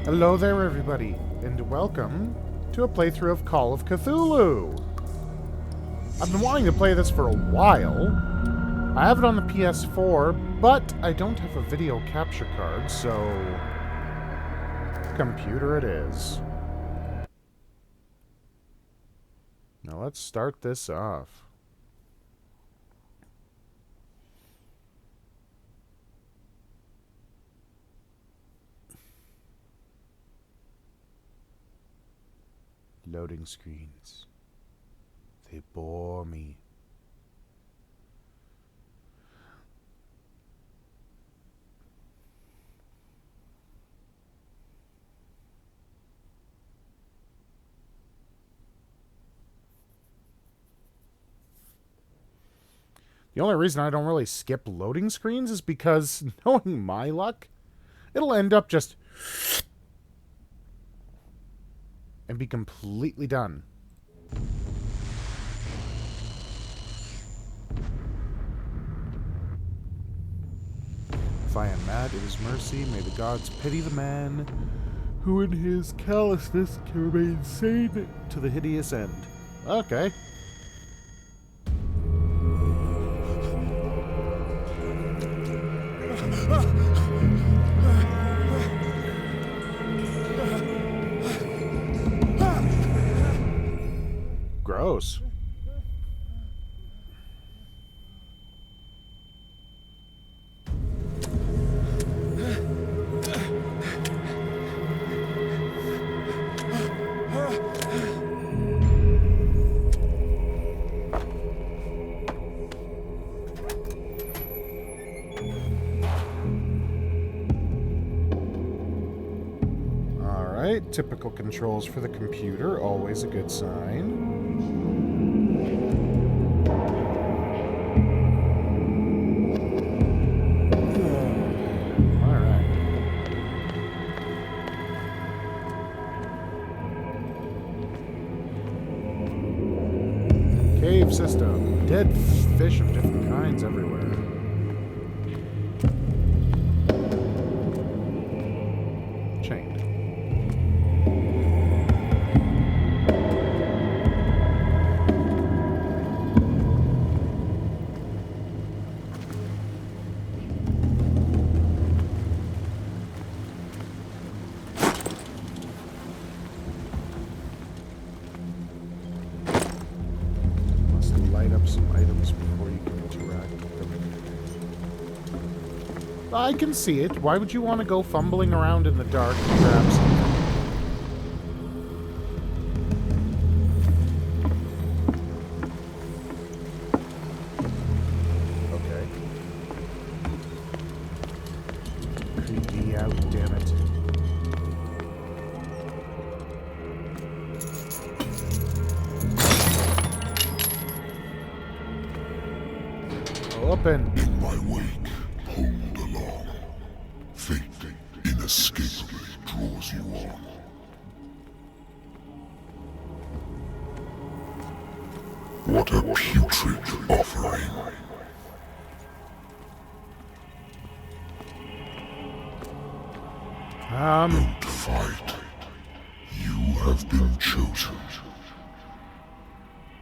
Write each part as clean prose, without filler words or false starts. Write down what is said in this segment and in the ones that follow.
Hello there, everybody, and welcome to a playthrough of Call of Cthulhu. I've been wanting to play this for a while. I have it on the PS4, but I don't have a video capture card, so computer it is. Now let's start this off. Loading screens. They bore me. The only reason I don't really skip loading screens is because, knowing my luck, it'll end up just and be completely done. If I am mad, it is mercy. May the gods pity the man who in his callousness can remain sane to the hideous end. Okay. Gross. Alright, typical controls for the computer, always a good sign. Cave system. Dead fish of different kinds everywhere. Chained. Light up some items before you can interact with them. I can see it. Why would you want to go fumbling around in the dark and grab something? Okay. Creepy out, damn it. Open. In my wake, pulled along. Fate inescapably draws you on. What a putrid offering. Don't fight. You have been chosen.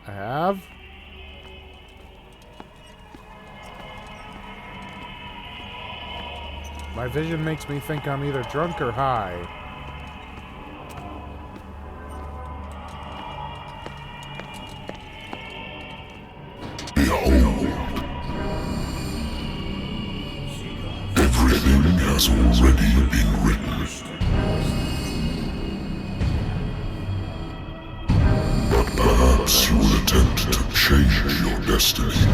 I have? My vision makes me think I'm either drunk or high. Behold. Everything has already been written. But perhaps you will attempt to change your destiny.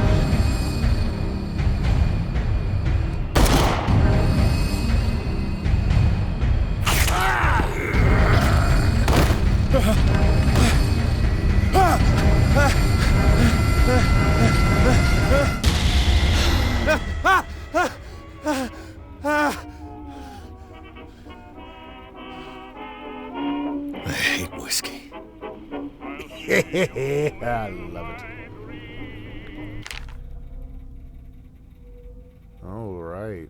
I hate whiskey. I love it. All right.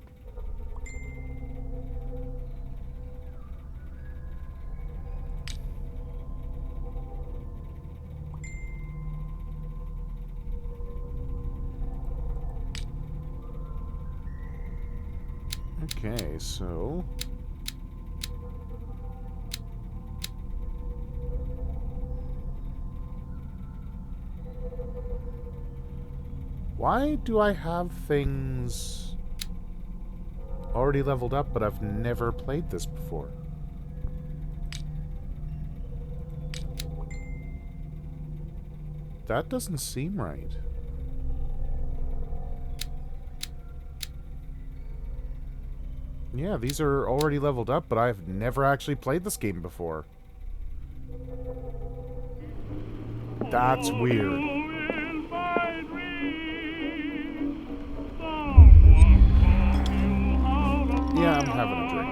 Okay, so... Why do I have things already leveled up, but I've never played this before? That doesn't seem right. Yeah, these are already leveled up, but I've never actually played this game before. That's weird. Yeah, I'm having a drink.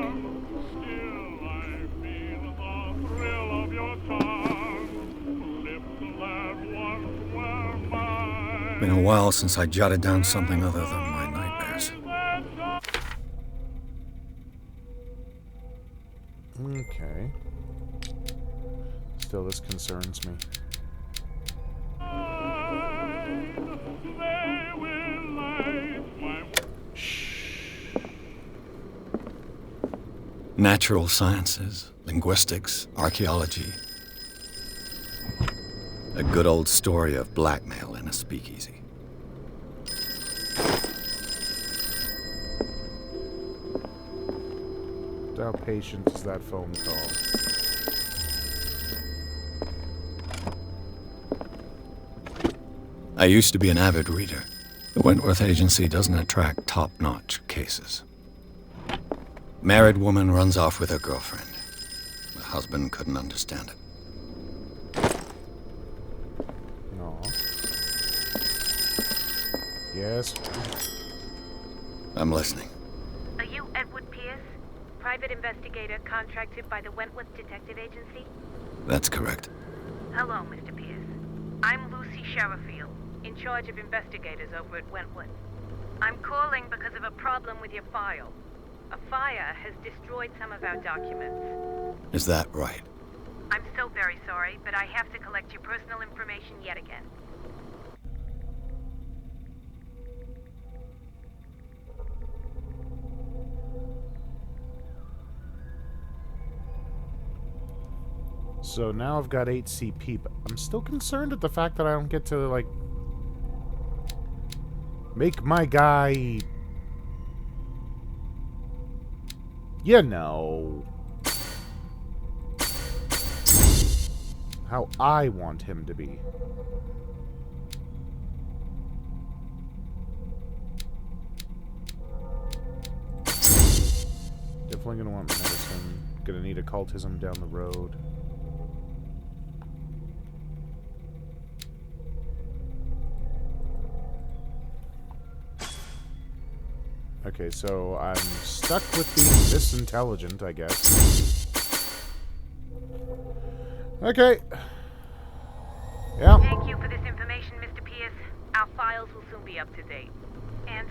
Been a while since I jotted down something other than my nightmares. Okay. Still, this concerns me. Natural sciences, linguistics, archaeology. A good old story of blackmail in a speakeasy. How patient is that phone call? I used to be an avid reader. The Wentworth Agency doesn't attract top-notch cases. Married woman runs off with her girlfriend. The husband couldn't understand it. Aw. Yes? I'm listening. Are you Edward Pierce, private investigator contracted by the Wentworth Detective Agency? That's correct. Hello, Mr. Pierce. I'm Lucy Sherifield, in charge of investigators over at Wentworth. I'm calling because of a problem with your file. A fire has destroyed some of our documents. Is that right? I'm so very sorry, but I have to collect your personal information yet again. So now I've got 8 CP, but I'm still concerned at the fact that I don't get to, like, make my guy... You know... how I want him to be. Definitely gonna want medicine. Gonna need occultism down the road. Okay, so I'm stuck with being this intelligent, I guess. Okay. Yeah. Thank you for this information, Mr. Pierce. Our files will soon be up to date. And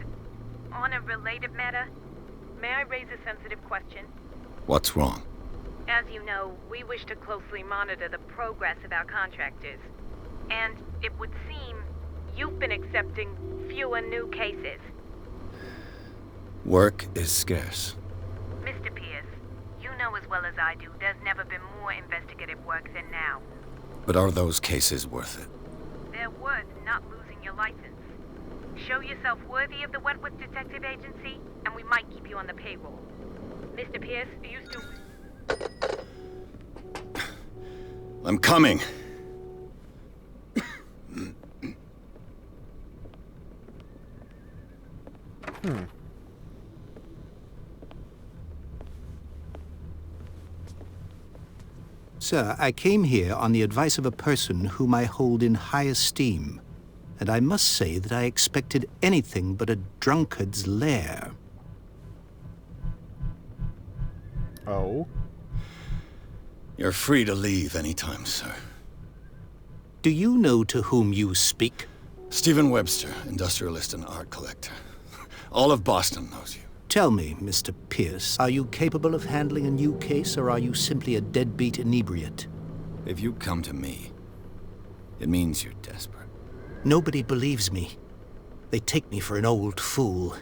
on a related matter, may I raise a sensitive question? What's wrong? As you know, we wish to closely monitor the progress of our contractors. And it would seem you've been accepting fewer new cases. Work is scarce. Mr. Pierce, you know as well as I do, there's never been more investigative work than now. But are those cases worth it? They're worth not losing your license. Show yourself worthy of the Wentworth Detective Agency, and we might keep you on the payroll. Mr. Pierce, are you still... I'm coming. Sir, I came here on the advice of a person whom I hold in high esteem, and I must say that I expected anything but a drunkard's lair. Oh? You're free to leave anytime, sir. Do you know to whom you speak? Stephen Webster, industrialist and art collector. All of Boston knows you. Tell me, Mr. Pierce, are you capable of handling a new case, or are you simply a deadbeat inebriate? If you come to me, it means you're desperate. Nobody believes me. They take me for an old fool.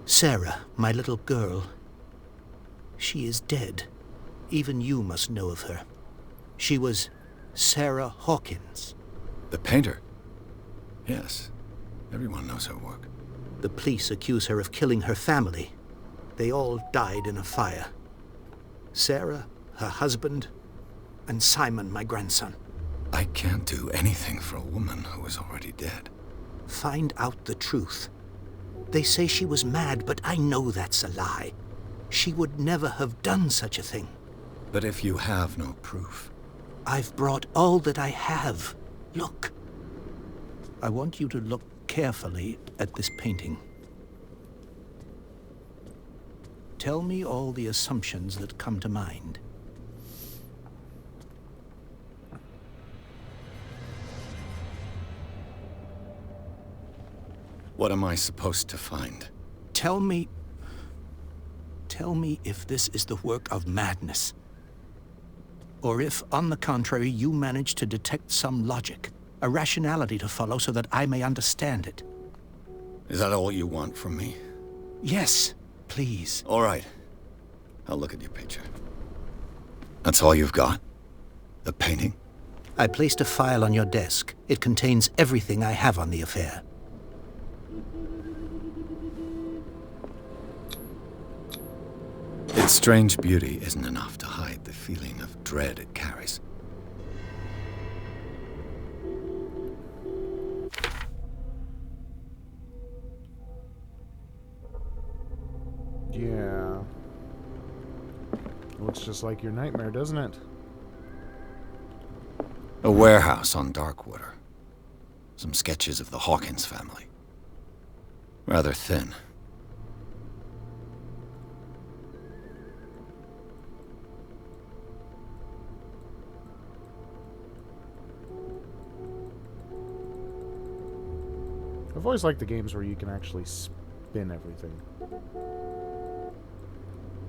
Sarah, my little girl. She is dead. Even you must know of her. She was Sarah Hawkins. The painter? Yes. Everyone knows her work. The police accuse her of killing her family. They all died in a fire. Sarah, her husband, and Simon, my grandson. I can't do anything for a woman who is already dead. Find out the truth. They say she was mad, but I know that's a lie. She would never have done such a thing. But if you have no proof... I've brought all that I have. Look. I want you to look carefully at this painting. Tell me all the assumptions that come to mind. What am I supposed to find? Tell me if this is the work of madness. Or if, on the contrary, you manage to detect some logic, a rationality to follow so that I may understand it. Is that all you want from me? Yes, please. All right. I'll look at your picture. That's all you've got? The painting? I placed a file on your desk. It contains everything I have on the affair. Its strange beauty isn't enough to hide the feeling of dread it carries. Yeah. Looks just like your nightmare, doesn't it? A warehouse on Darkwater. Some sketches of the Hawkins family. Rather thin. I've always liked the games where you can actually spin everything.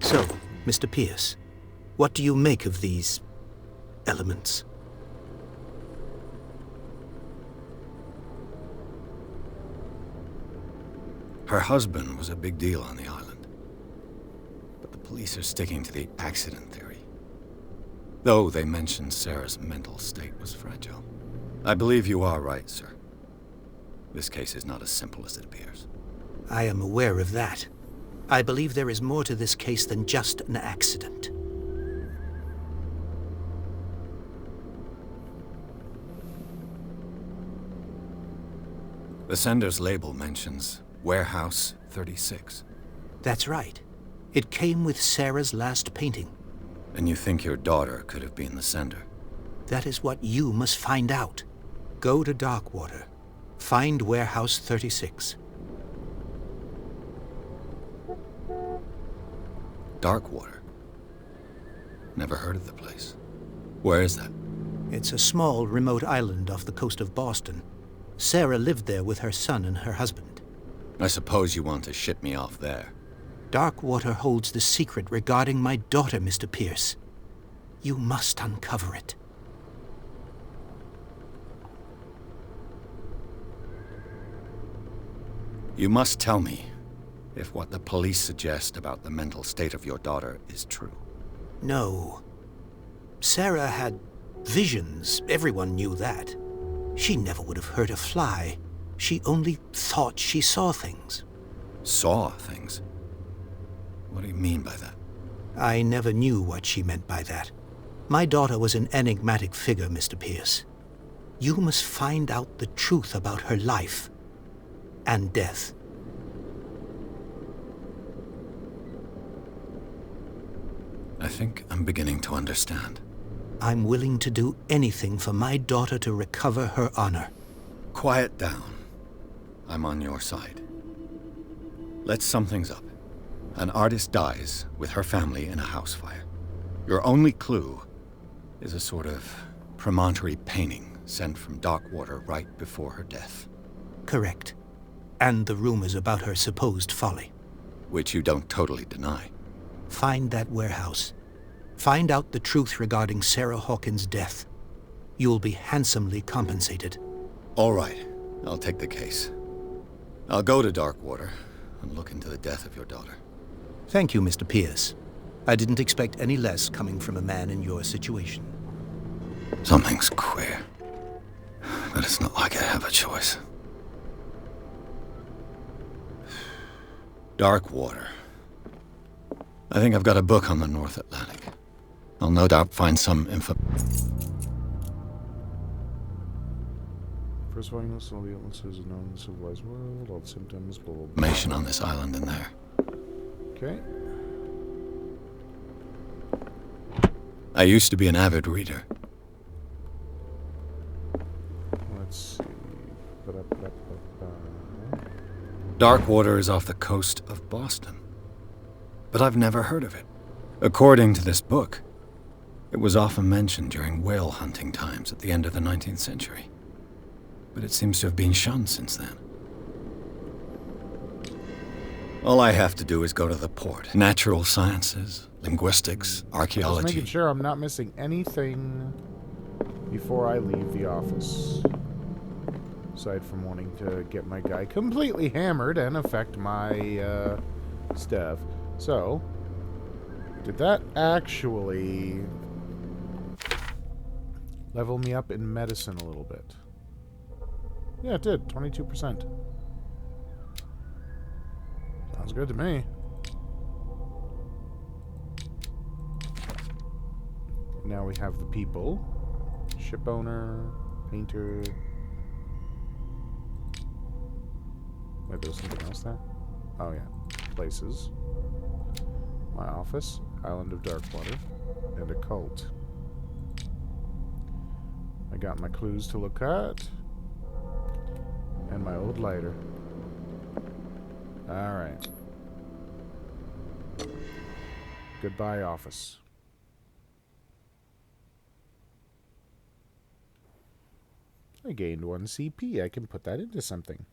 So, Mr. Pierce, what do you make of these elements? Her husband was a big deal on the island. But the police are sticking to the accident theory. Though they mentioned Sarah's mental state was fragile. I believe you are right, sir. This case is not as simple as it appears. I am aware of that. I believe there is more to this case than just an accident. The sender's label mentions Warehouse 36. That's right. It came with Sarah's last painting. And you think your daughter could have been the sender? That is what you must find out. Go to Darkwater. Find Warehouse 36. Darkwater? Never heard of the place. Where is that? It's a small, remote island off the coast of Boston. Sarah lived there with her son and her husband. I suppose you want to ship me off there. Darkwater holds the secret regarding my daughter, Mr. Pierce. You must uncover it. You must tell me if what the police suggest about the mental state of your daughter is true. No. Sarah had visions. Everyone knew that. She never would have hurt a fly. She only thought she saw things. Saw things? What do you mean by that? I never knew what she meant by that. My daughter was an enigmatic figure, Mr. Pierce. You must find out the truth about her life and death. I think I'm beginning to understand. I'm willing to do anything for my daughter to recover her honor. Quiet down. I'm on your side. Let's sum things up. An artist dies with her family in a house fire. Your only clue is a sort of promontory painting sent from Darkwater right before her death. Correct. And the rumors about her supposed folly. Which you don't totally deny. Find that warehouse. Find out the truth regarding Sarah Hawkins' death. You'll be handsomely compensated. All right. I'll take the case. I'll go to Darkwater. and look into the death of your daughter. Thank you, Mr. Pierce. I didn't expect any less coming from a man in your situation. Something's queer. But it's not like I have a choice. Dark water. I think I've got a book on the North Atlantic. I'll no doubt find some info. First volume lists all the illnesses known in the civilized world, all the symptoms, blah, blah, blah. Information on this island and there. Okay. I used to be an avid reader. Let's see. Ba-da-ba-da-ba-ba. Darkwater is off the coast of Boston. But I've never heard of it. According to this book, it was often mentioned during whale hunting times at the end of the 19th century. But it seems to have been shunned since then. All I have to do is go to the port. Natural sciences, linguistics, archaeology. Just making sure I'm not missing anything before I leave the office. Aside from wanting to get my guy completely hammered and affect my stuff. So, did that actually level me up in medicine a little bit? Yeah, it did. 22%. Sounds good to me. Now we have the people. Ship owner, painter. Wait, there's something else there? Oh, yeah. Places. My office. Island of Darkwater. And a cult. I got my clues to look at. And my old lighter. Alright. Goodbye, office. I gained 1 CP. I can put that into something.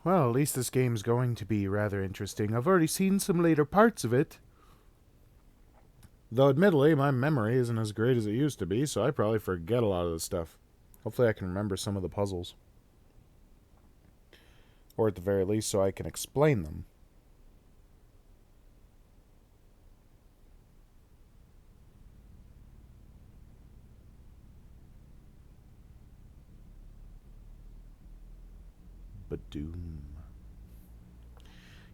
Well, at least this game's going to be rather interesting. I've already seen some later parts of it. Though, admittedly, my memory isn't as great as it used to be, so I probably forget a lot of this stuff. Hopefully I can remember some of the puzzles. Or at the very least, so I can explain them. But doom.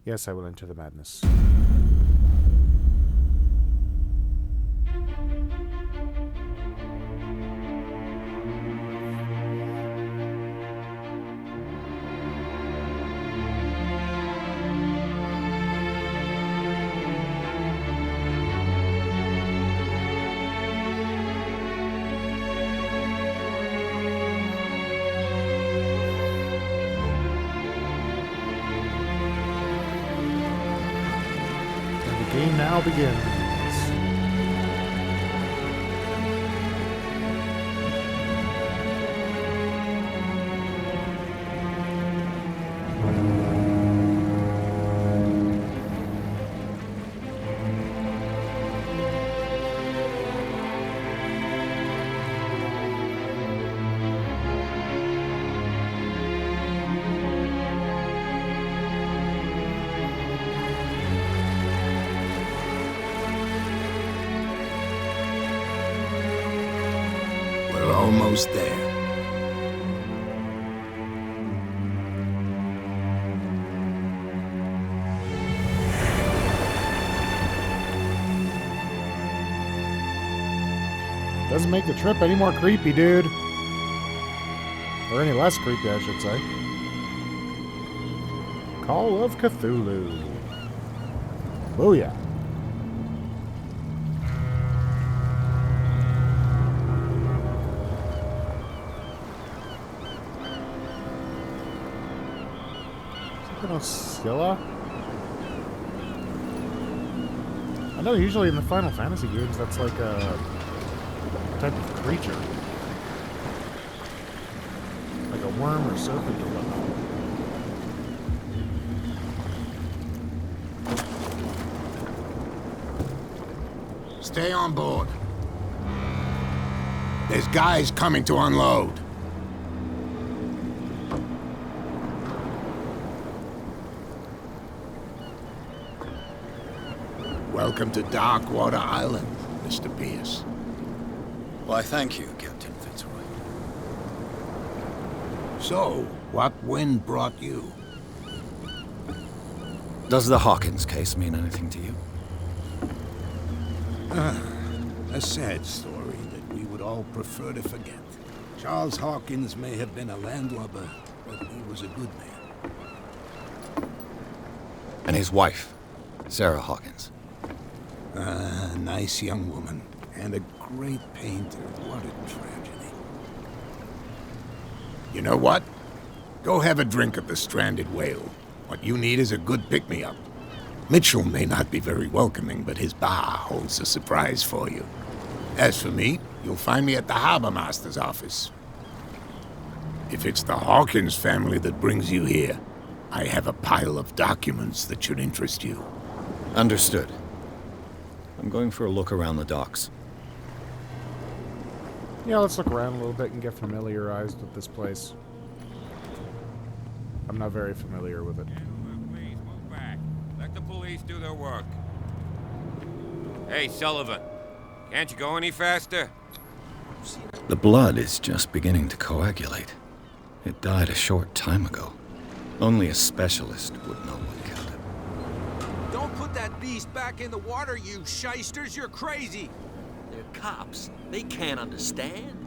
Yes, I will enter the madness. The game now begins. We're almost there. Doesn't make the trip any more creepy, dude. Or any less creepy, I should say. Call of Cthulhu. Booyah. Scylla? I know usually in the Final Fantasy games that's like a type of creature. Like a worm or serpent or whatnot. Stay on board. There's guys coming to unload. Welcome to Darkwater Island, Mr. Pierce. Why, thank you, Captain Fitzroy. So, what wind brought you? Does the Hawkins case mean anything to you? A sad story that we would all prefer to forget. Charles Hawkins may have been a landlubber, but he was a good man. And his wife, Sarah Hawkins. A nice young woman, and a great painter. What a tragedy. You know what? Go have a drink at the Stranded Whale. What you need is a good pick-me-up. Mitchell may not be very welcoming, but his bar holds a surprise for you. As for me, you'll find me at the Harbor Master's office. If it's the Hawkins family that brings you here, I have a pile of documents that should interest you. Understood. I'm going for a look around the docks. Yeah, let's look around a little bit and get familiarized with this place. I'm not very familiar with it. Please move back. Let the police do their work. Hey, Sullivan. Can't you go any faster? The blood is just beginning to coagulate. It died a short time ago. Only a specialist would know what killed it. Don't put that beast back in the water, you shysters! You're crazy! They're cops. They can't understand.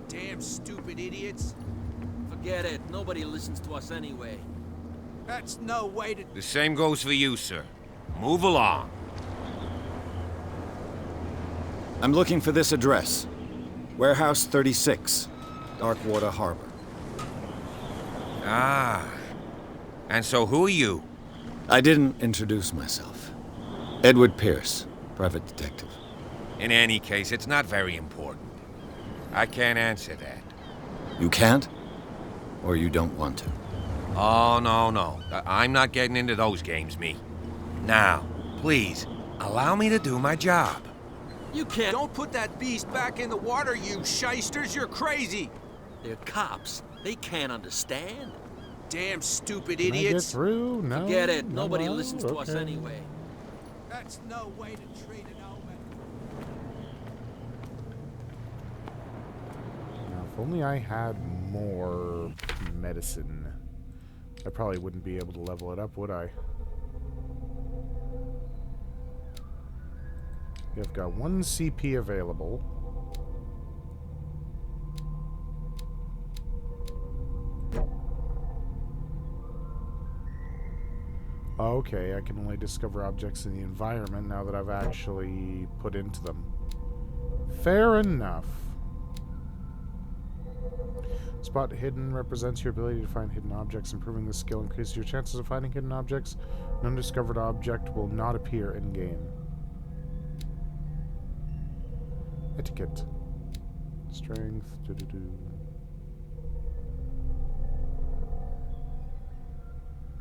Damn stupid idiots. Forget it. Nobody listens to us anyway. That's no way to... The same goes for you, sir. Move along. I'm looking for this address. Warehouse 36, Darkwater Harbor. Ah. And so who are you? I didn't introduce myself. Edward Pierce, private detective. In any case, it's not very important. I can't answer that. You can't? Or you don't want to? Oh, no. I'm not getting into those games, me. Now, please, allow me to do my job. You can't... Don't put that beast back in the water, you shysters! You're crazy! They're cops. They can't understand. Damn stupid Can I get idiots! through? No. Forget it. No, Nobody no? listens to us Okay. anyway. That's no way to treat an omen. Now, if only I had more medicine. I probably wouldn't be able to level it up, would I? I've got 1 CP available. Okay, I can only discover objects in the environment now that I've actually put into them. Fair enough. Spot hidden represents your ability to find hidden objects. Improving this skill increases your chances of finding hidden objects. An undiscovered object will not appear in-game. Etiquette. Strength.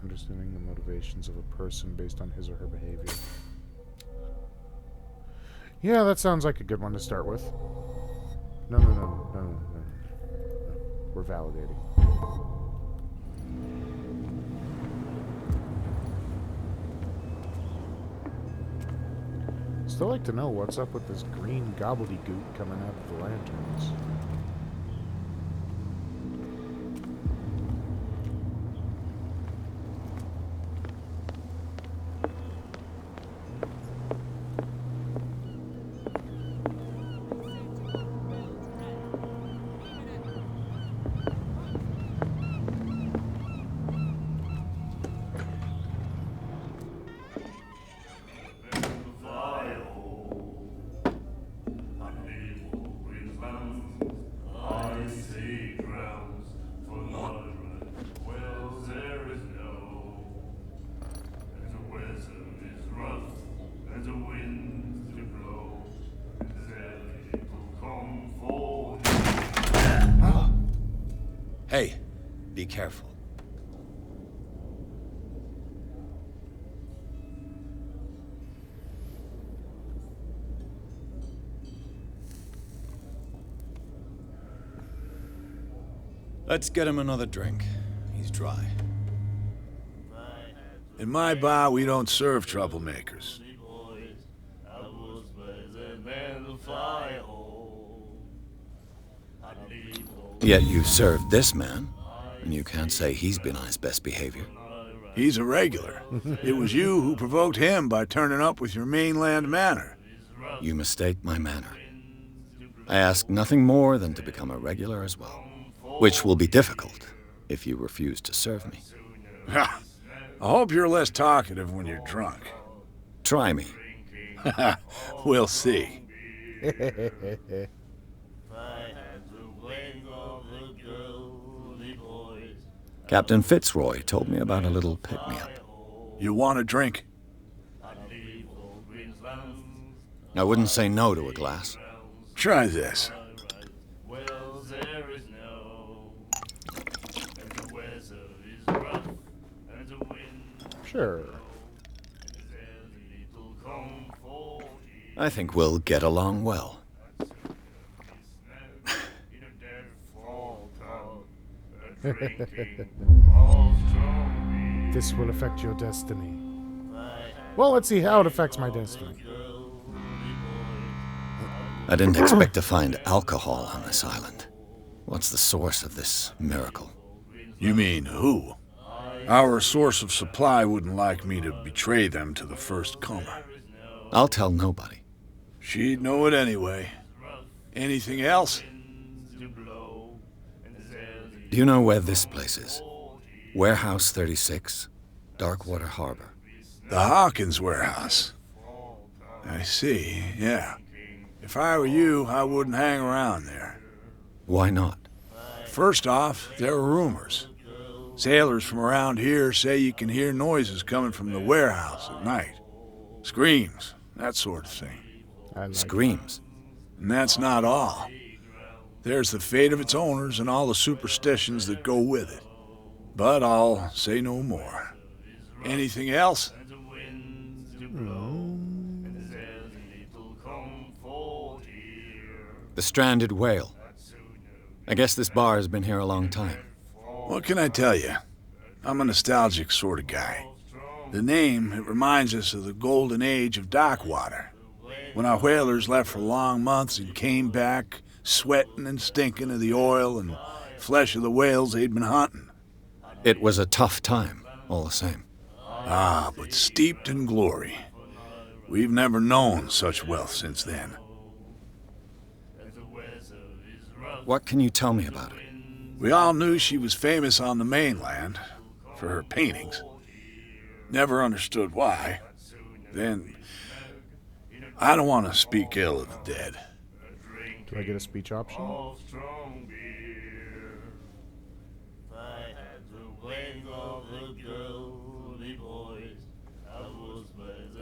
Understanding the motivations of a person based on his or her behavior. Yeah, that sounds like a good one to start with. No. We're validating. Still like to know what's up with this green gobbledygook coming out of the lanterns. Be careful. Let's get him another drink. He's dry. In my bar, we don't serve troublemakers. Yet you served this man, and you can't say he's been on his best behavior. He's a regular. It was you who provoked him by turning up with your mainland manner. You mistake my manner. I ask nothing more than to become a regular as well, which will be difficult if you refuse to serve me. I hope you're less talkative when you're drunk. Try me. We'll see. Captain Fitzroy told me about a little pick-me-up. You want a drink? I wouldn't say no to a glass. Try this. Sure. I think we'll get along well. This will affect your destiny. Well, let's see how it affects my destiny. I didn't expect to find alcohol on this island. What's the source of this miracle? You mean who? Our source of supply wouldn't like me to betray them to the first comer. I'll tell nobody. She'd know it anyway. Anything else? Do you know where this place is? Warehouse 36, Darkwater Harbor. The Hawkins warehouse. I see, yeah. If I were you, I wouldn't hang around there. Why not? First off, there are rumors. Sailors from around here say you can hear noises coming from the warehouse at night. Screams, that sort of thing. Screams? And that's not all. There's the fate of its owners and all the superstitions that go with it. But I'll say no more. Anything else? The stranded whale. I guess this bar has been here a long time. What can I tell you? I'm a nostalgic sort of guy. The name, it reminds us of the golden age of dockwater, when our whalers left for long months and came back sweating and stinking of the oil and flesh of the whales they'd been hunting. It was a tough time, all the same. Ah, but steeped in glory. We've never known such wealth since then. What can you tell me about it? We all knew she was famous on the mainland for her paintings. Never understood why. Then, I don't want to speak ill of the dead. Do I get a speech option?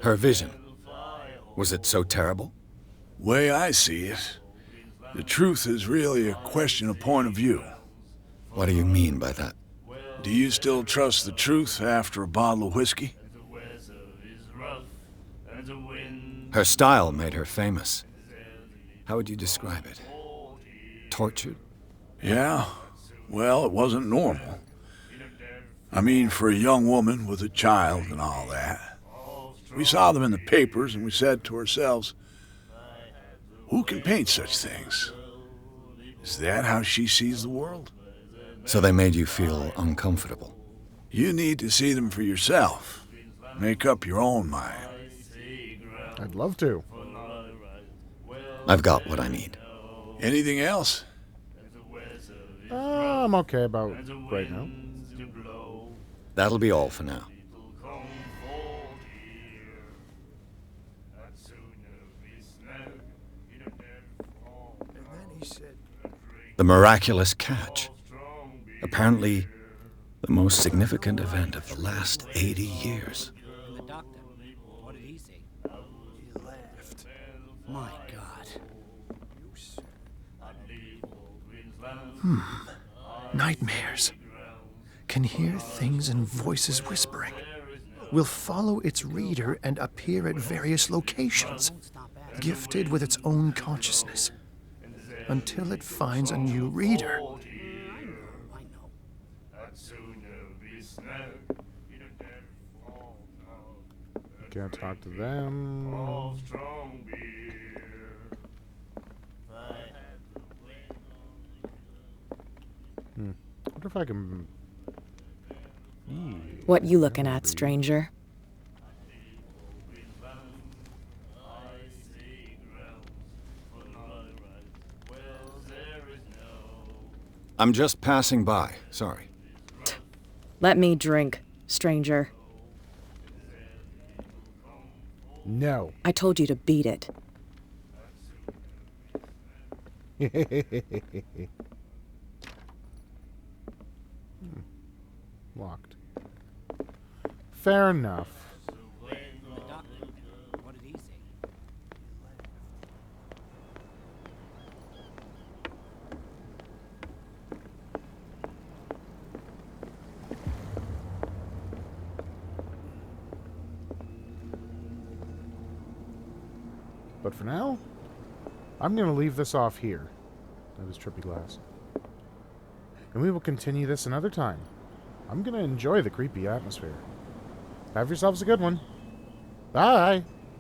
Her vision. Was it so terrible? Way I see it, the truth is really a question of point of view. What do you mean by that? Do you still trust the truth after a bottle of whiskey? Her style made her famous. How would you describe it? Tortured? Yeah, well, it wasn't normal. I mean, for a young woman with a child and all that. We saw them in the papers and we said to ourselves, who can paint such things? Is that how she sees the world? So they made you feel uncomfortable? You need to see them for yourself. Make up your own mind. I'd love to. I've got what I need. Anything else? I'm okay about right now. That'll be all for now. The miraculous catch. Apparently, the most significant event of the last 80 years. And the doctor, what did he say? He laughed. My God. Nightmares. can hear things and voices whispering, will follow its reader and appear at various locations, gifted with its own consciousness, until it finds a new reader. Can't talk to them. Wonder if I can... What you looking at, stranger? I'm just passing by. Sorry. Let me drink, stranger. No. I told you to beat it. Locked. Fair enough. What did he say? But for now, I'm going to leave this off here. That is trippy glass. And we will continue this another time. I'm going to enjoy the creepy atmosphere. Have yourselves a good one. Bye!